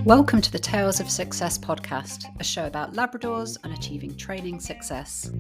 Welcome to the Tales of Success podcast, a show about Labradors and achieving training success.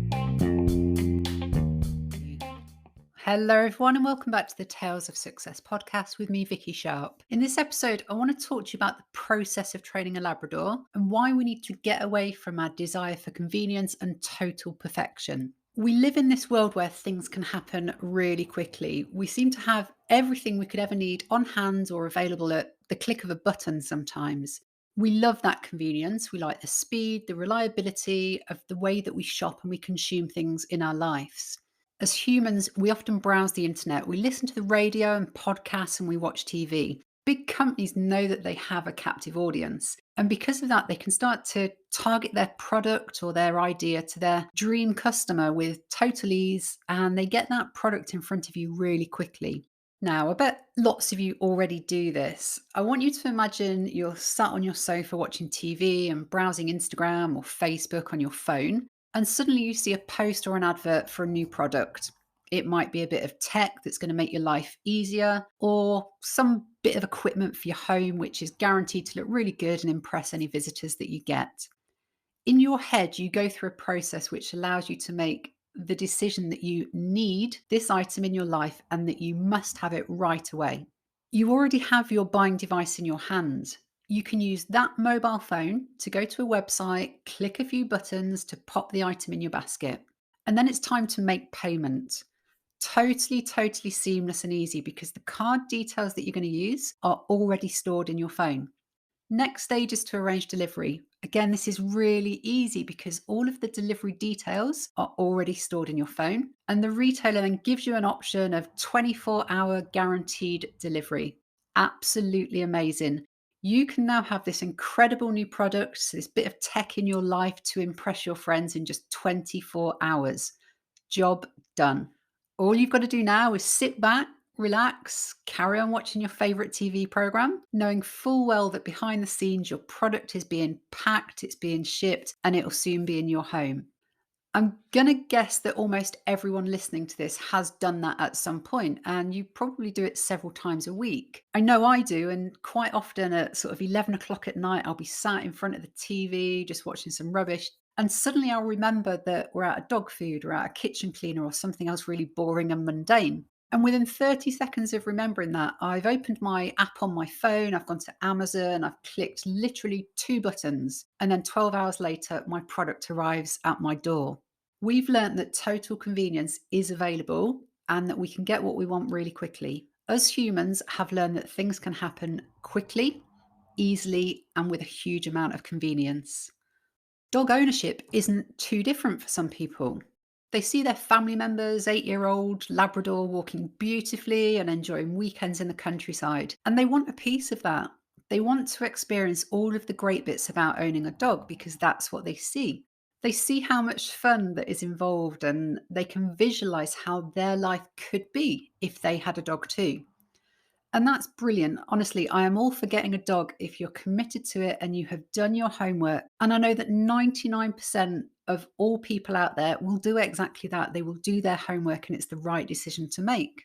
Hello, everyone, and welcome back to the Tales of Success podcast with me, Vicky Sharp. In this episode, I want to talk to you about the process of training a Labrador and why we need to get away from our desire for convenience and total perfection. We live in this world where things can happen really quickly. We seem to have everything we could ever need on hand or available at the click of a button sometimes. We love that convenience. We like the speed, the reliability of the way that we shop and we consume things in our lives. As humans, we often browse the internet, we listen to the radio and podcasts, and we watch TV. Big companies know that they have a captive audience. And because of that, they can start to target their product or their idea to their dream customer with total ease, and they get that product in front of you really quickly. Now, I bet lots of you already do this. I want you to imagine you're sat on your sofa watching TV and browsing Instagram or Facebook on your phone, and suddenly you see a post or an advert for a new product. It might be a bit of tech that's going to make your life easier, or some bit of equipment for your home, which is guaranteed to look really good and impress any visitors that you get. In your head, you go through a process which allows you to make the decision that you need this item in your life and that you must have it right away. You already have your buying device in your hand. You can use that mobile phone to go to a website, click a few buttons to pop the item in your basket. And then it's time to make payment. Totally seamless and easy because the card details that you're going to use are already stored in your phone. Next stage is to arrange delivery. Again, this is really easy because all of the delivery details are already stored in your phone, and the retailer then gives you an option of 24-hour guaranteed delivery. Absolutely amazing. You can now have this incredible new product, this bit of tech in your life to impress your friends in just 24 hours. Job done. All you've got to do now is sit back, relax, carry on watching your favorite TV program, knowing full well that behind the scenes your product is being packed, it's being shipped, and it'll soon be in your home. I'm going to guess that almost everyone listening to this has done that at some point, and you probably do it several times a week. I know I do, and quite often at sort of 11 o'clock at night, I'll be sat in front of the TV just watching some rubbish. And suddenly I'll remember that we're out of dog food or out of kitchen cleaner or something else really boring and mundane. And within 30 seconds of remembering that, I've opened my app on my phone, I've gone to Amazon, I've clicked literally 2 buttons, and then 12 hours later, my product arrives at my door. We've learned that total convenience is available and that we can get what we want really quickly. Us humans have learned that things can happen quickly, easily, and with a huge amount of convenience. Dog ownership isn't too different for some people. They see their family members, 8-year-old Labrador, walking beautifully and enjoying weekends in the countryside, and they want a piece of that. They want to experience all of the great bits about owning a dog because that's what they see. They see how much fun that is involved and they can visualize how their life could be if they had a dog too. And that's brilliant. Honestly, I am all for getting a dog if you're committed to it and you have done your homework. And I know that 99% of all people out there will do exactly that. They will do their homework and it's the right decision to make.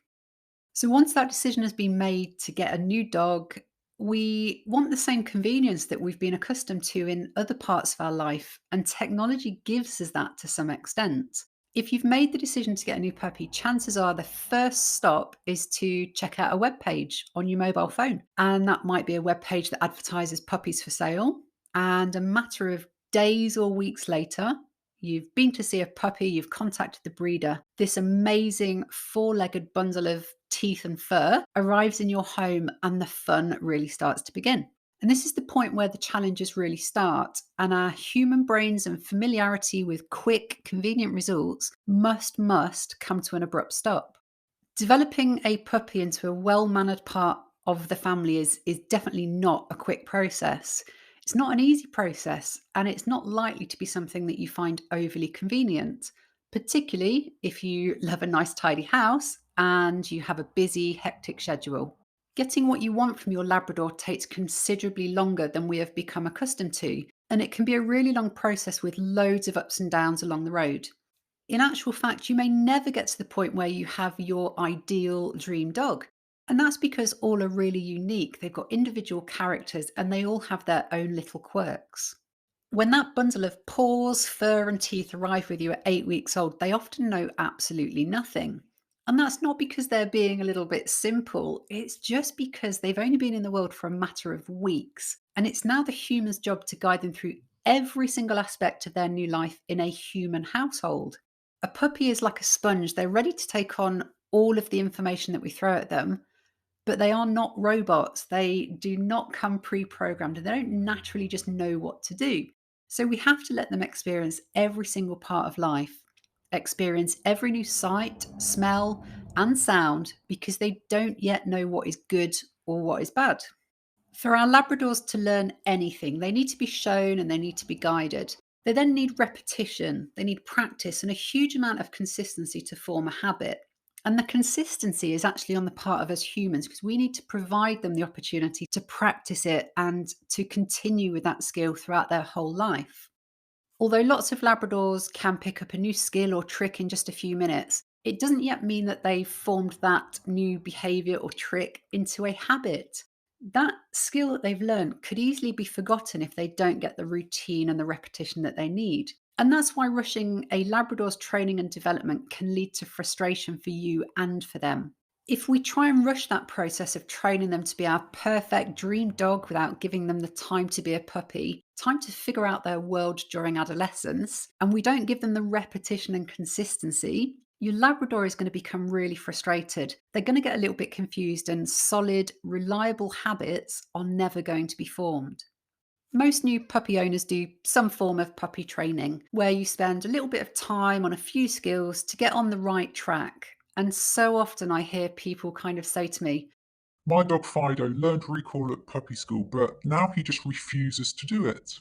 So once that decision has been made to get a new dog, we want the same convenience that we've been accustomed to in other parts of our life. And technology gives us that to some extent. If you've made the decision to get a new puppy, chances are the first stop is to check out a web page on your mobile phone. And that might be a web page that advertises puppies for sale. And a matter of days or weeks later, you've been to see a puppy, you've contacted the breeder. This amazing 4-legged bundle of teeth and fur arrives in your home and the fun really starts to begin. And this is the point where the challenges really start, and our human brains and familiarity with quick, convenient results must come to an abrupt stop. Developing a puppy into a well-mannered part of the family is definitely not a quick process. It's not an easy process, and it's not likely to be something that you find overly convenient, particularly if you love a nice, tidy house and you have a busy, hectic schedule. Getting what you want from your Labrador takes considerably longer than we have become accustomed to, and it can be a really long process with loads of ups and downs along the road. In actual fact, you may never get to the point where you have your ideal dream dog. And that's because all are really unique. They've got individual characters and they all have their own little quirks. When that bundle of paws, fur, and teeth arrive with you at 8 weeks old, they often know absolutely nothing. And that's not because they're being a little bit simple, it's just because they've only been in the world for a matter of weeks. And it's now the human's job to guide them through every single aspect of their new life in a human household. A puppy is like a sponge, they're ready to take on all of the information that we throw at them, but they are not robots. They do not come pre-programmed and they don't naturally just know what to do. So we have to let them experience every single part of life, experience every new sight, smell, and sound because they don't yet know what is good or what is bad. For our Labradors to learn anything, they need to be shown and they need to be guided. They then need repetition, they need practice, and a huge amount of consistency to form a habit. And the consistency is actually on the part of us humans because we need to provide them the opportunity to practice it and to continue with that skill throughout their whole life. Although lots of Labradors can pick up a new skill or trick in just a few minutes, it doesn't yet mean that they've formed that new behavior or trick into a habit. That skill that they've learned could easily be forgotten if they don't get the routine and the repetition that they need. And that's why rushing a Labrador's training and development can lead to frustration for you and for them. If we try and rush that process of training them to be our perfect dream dog without giving them the time to be a puppy, time to figure out their world during adolescence, and we don't give them the repetition and consistency, your Labrador is going to become really frustrated. They're going to get a little bit confused, and solid, reliable habits are never going to be formed. Most new puppy owners do some form of puppy training where you spend a little bit of time on a few skills to get on the right track. And so often I hear people kind of say to me, My dog Fido learned recall at puppy school, but now he just refuses to do it.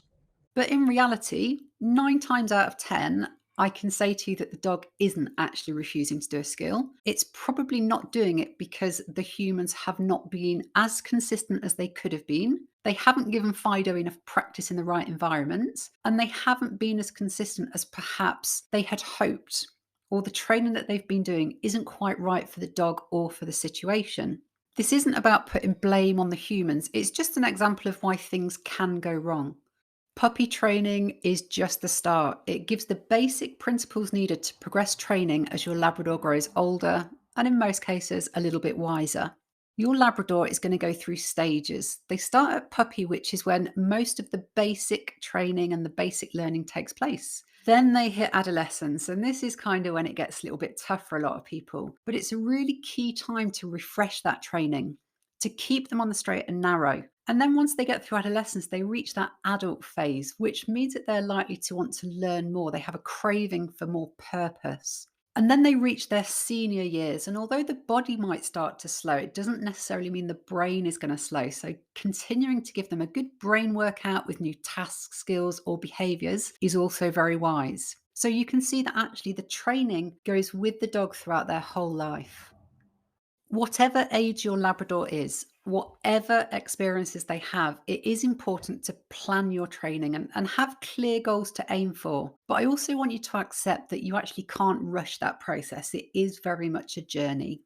but in reality, 9 times out of 10, I can say to you that the dog isn't actually refusing to do a skill. It's probably not doing it because the humans have not been as consistent as they could have been. They haven't given Fido enough practice in the right environment, and they haven't been as consistent as perhaps they had hoped. Or the training that they've been doing isn't quite right for the dog or for the situation. This isn't about putting blame on the humans, it's just an example of why things can go wrong. Puppy training is just the start. It gives the basic principles needed to progress training as your Labrador grows older and, in most cases, a little bit wiser. Your Labrador is going to go through stages. They start at puppy, which is when most of the basic training and the basic learning takes place. Then they hit adolescence, and this is kind of when it gets a little bit tough for a lot of people. But it's a really key time to refresh that training, to keep them on the straight and narrow. And then once they get through adolescence, they reach that adult phase, which means that they're likely to want to learn more. They have a craving for more purpose. And then they reach their senior years. And although the body might start to slow, it doesn't necessarily mean the brain is going to slow. So continuing to give them a good brain workout with new tasks, skills, or behaviors is also very wise. So you can see that actually the training goes with the dog throughout their whole life. Whatever age your Labrador is, whatever experiences they have, it is important to plan your training and have clear goals to aim for. But I also want you to accept that you actually can't rush that process. It is very much a journey.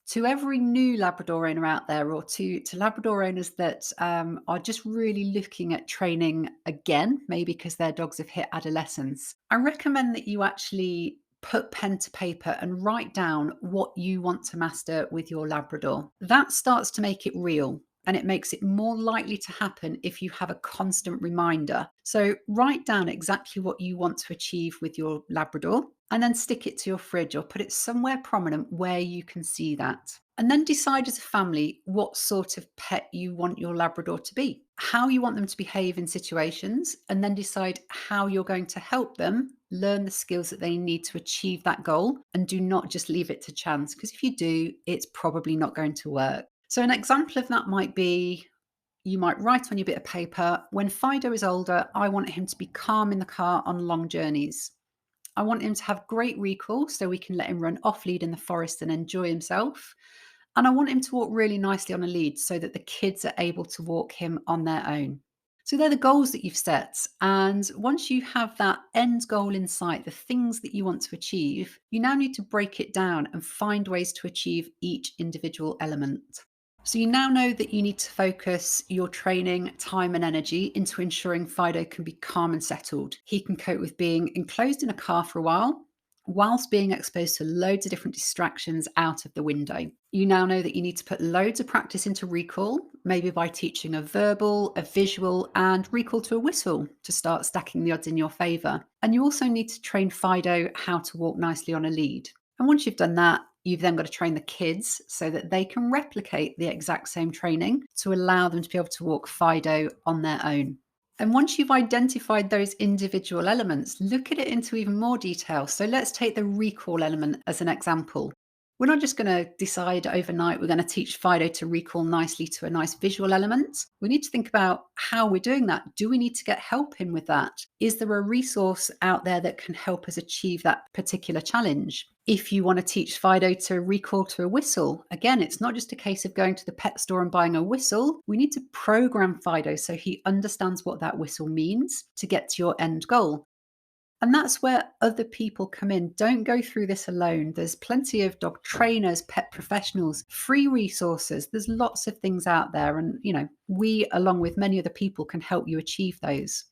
To every new Labrador owner out there, or to Labrador owners that are just really looking at training again, maybe because their dogs have hit adolescence, I recommend that you actually put pen to paper and write down what you want to master with your Labrador. That starts to make it real. And it makes it more likely to happen if you have a constant reminder. So, write down exactly what you want to achieve with your Labrador and then stick it to your fridge or put it somewhere prominent where you can see that. And then decide as a family what sort of pet you want your Labrador to be, how you want them to behave in situations, and then decide how you're going to help them learn the skills that they need to achieve that goal, and do not just leave it to chance, because if you do, it's probably not going to work. So, an example of that might be you might write on your bit of paper, when Fido is older, I want him to be calm in the car on long journeys. I want him to have great recall so we can let him run off lead in the forest and enjoy himself. And I want him to walk really nicely on a lead so that the kids are able to walk him on their own. So they're the goals that you've set. And once you have that end goal in sight, the things that you want to achieve, you now need to break it down and find ways to achieve each individual element. So you now know that you need to focus your training, time, and energy into ensuring Fido can be calm and settled. He can cope with being enclosed in a car for a while, whilst being exposed to loads of different distractions out of the window. You now know that you need to put loads of practice into recall, maybe by teaching a verbal, a visual, and recall to a whistle to start stacking the odds in your favour. And you also need to train Fido how to walk nicely on a lead. And once you've done that, you've then got to train the kids so that they can replicate the exact same training to allow them to be able to walk Fido on their own. And once you've identified those individual elements, look at it into even more detail. So let's take the recall element as an example. We're not just going to decide overnight we're going to teach Fido to recall nicely to a nice visual element. We need to think about how we're doing that. Do we need to get help in with that? Is there a resource out there that can help us achieve that particular challenge? If you want to teach Fido to recall to a whistle, again, it's not just a case of going to the pet store and buying a whistle. We need to program Fido so he understands what that whistle means to get to your end goal. And that's where other people come in. Don't go through this alone. There's plenty of dog trainers, pet professionals, free resources. There's lots of things out there. And, we, along with many other people, can help you achieve those.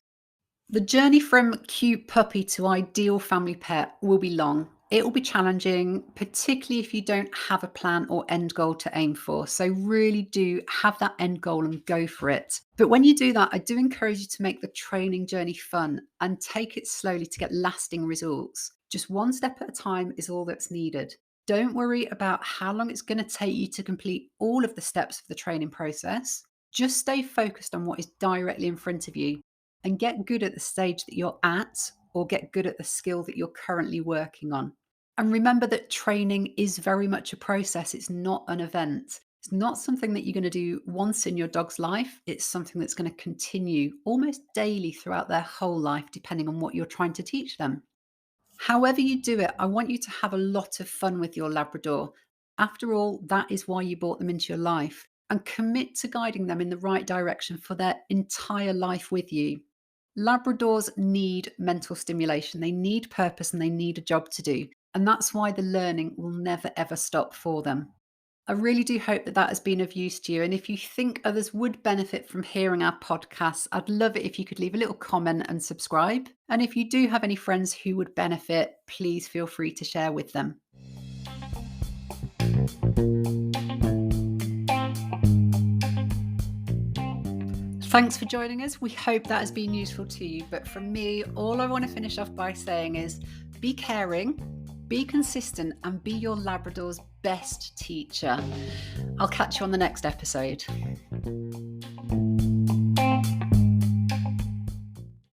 The journey from cute puppy to ideal family pet will be long. It will be challenging, particularly if you don't have a plan or end goal to aim for. So, really do have that end goal and go for it. But when you do that, I do encourage you to make the training journey fun and take it slowly to get lasting results. Just one step at a time is all that's needed. Don't worry about how long it's going to take you to complete all of the steps of the training process. Just stay focused on what is directly in front of you and get good at the stage that you're at, or get good at the skill that you're currently working on. And remember that training is very much a process. It's not an event. It's not something that you're going to do once in your dog's life. It's something that's going to continue almost daily throughout their whole life, depending on what you're trying to teach them. However you do it, I want you to have a lot of fun with your Labrador. After all, that is why you brought them into your life. And commit to guiding them in the right direction for their entire life with you. Labradors need mental stimulation. They need purpose and they need a job to do. And that's why the learning will never, ever stop for them. I really do hope that that has been of use to you. And if you think others would benefit from hearing our podcasts, I'd love it if you could leave a little comment and subscribe. And if you do have any friends who would benefit, please feel free to share with them. Thanks for joining us. We hope that has been useful to you. But from me, all I want to finish off by saying is be caring, be consistent, and be your Labrador's best teacher. I'll catch you on the next episode.